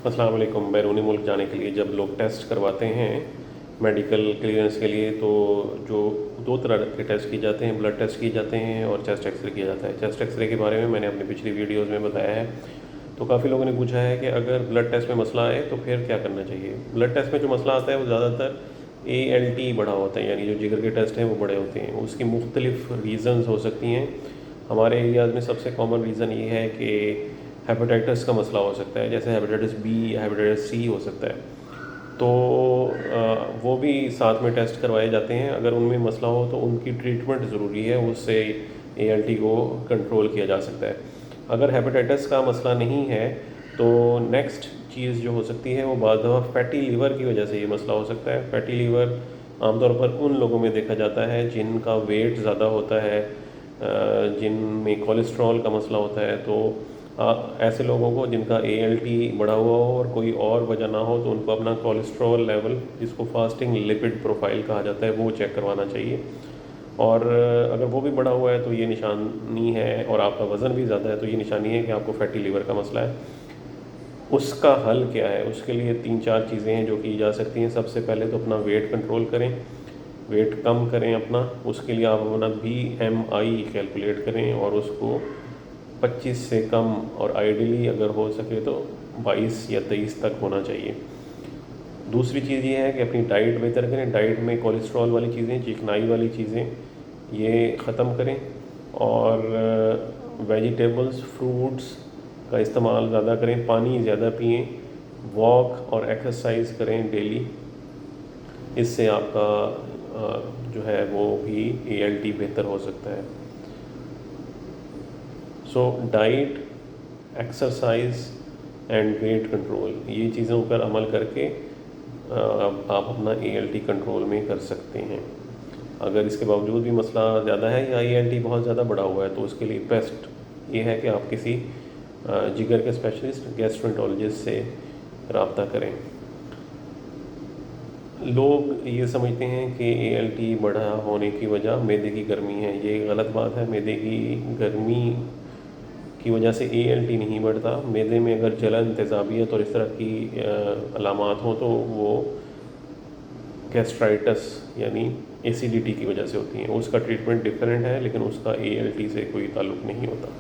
अस्सलाम वालेकुम। बैरूनी मुल्क जाने के लिए जब लोग टेस्ट करवाते हैं मेडिकल क्लियरेंस के लिए, तो जो दो तरह के टेस्ट किए जाते हैं, ब्लड टेस्ट किए जाते हैं और चेस्ट एक्सरे किया जाता है। चेस्ट एक्सरे के बारे में मैंने अपनी पिछली वीडियोज़ में बताया है। तो काफ़ी लोगों ने पूछा है कि अगर ब्लड टेस्ट में मसला आए तो फिर क्या करना चाहिए। ब्लड टेस्ट में जो मसला आता है वो ज़्यादातर ALT बढ़ा होता है, यानी जो जिगर के टेस्ट हैं वो बड़े होते हैं। उसकी मुख्तलिफ रीज़न्स हो सकती हैं। हमारे एरियाज़ में सबसे कॉमन रीज़न ये है कि हेपेटाइटिस का मसला हो सकता है, जैसे हेपेटाइटिस B या हेपेटाइटिस C हो सकता है। तो वो भी साथ में टेस्ट करवाए जाते हैं। अगर उनमें मसला हो तो उनकी ट्रीटमेंट ज़रूरी है, उससे ALT को कंट्रोल किया जा सकता है। अगर हेपेटाइटिस का मसला नहीं है तो नेक्स्ट चीज़ जो हो सकती है वो बाद दफ़ा फैटी लीवर की वजह से ये मसला हो सकता है। फैटी लीवर आमतौर पर उन लोगों में देखा जाता है जिनका वेट ज़्यादा होता है, जिनमें कोलेस्ट्रॉल का मसला होता है। तो ऐसे लोगों को जिनका ALT बढ़ा हुआ हो और कोई और वजह ना हो तो उनको अपना कोलेस्ट्रॉल लेवल, जिसको फास्टिंग लिपिड प्रोफाइल कहा जाता है, वो चेक करवाना चाहिए। और अगर वो भी बढ़ा हुआ है तो ये निशानी है, और आपका वज़न भी ज़्यादा है तो ये निशानी है कि आपको फैटी लीवर का मसला है। उसका हल क्या है? उसके लिए 3-4 चीज़ें हैं जो की जा सकती हैं। सबसे पहले तो अपना वेट कंट्रोल करें, वेट कम करें अपना। उसके लिए आप अपना BMI कैलकुलेट करें और उसको 25 से कम, और आइडियली अगर हो सके तो 22 या 23 तक होना चाहिए। दूसरी चीज़ ये है कि अपनी डाइट बेहतर करें। डाइट में कोलेस्ट्रॉल वाली चीज़ें, चिकनाई वाली चीज़ें, ये ख़त्म करें। और वेजिटेबल्स, फ्रूट्स का इस्तेमाल ज़्यादा करें। पानी ज़्यादा पिएं। वॉक और एक्सरसाइज करें डेली। इससे आपका जो है वो भी ALT बेहतर हो सकता है। So diet, exercise and weight control, ये चीज़ों पर अमल करके आप अपना ALT कंट्रोल में कर सकते हैं। अगर इसके बावजूद भी मसला ज़्यादा है या ALT बहुत ज़्यादा बढ़ा हुआ है तो उसके लिए बेस्ट ये है कि आप किसी जिगर के स्पेशलिस्ट, गैस्ट्रोएंटरोलॉजिस्ट से रब्ता करें। लोग ये समझते हैं कि ALT बढ़ा होने की वजह मैदे की गर्मी है। ये गलत बात है। मैदे की गर्मी की वजह से ALT नहीं बढ़ता। मैदे में अगर जलन, तेज़ाबियत और इस तरह की अलामात हों तो वो गैस्ट्राइटिस यानी एसिडिटी की वजह से होती हैं। उसका ट्रीटमेंट डिफरेंट है, लेकिन उसका ALT से कोई ताल्लुक़ नहीं होता।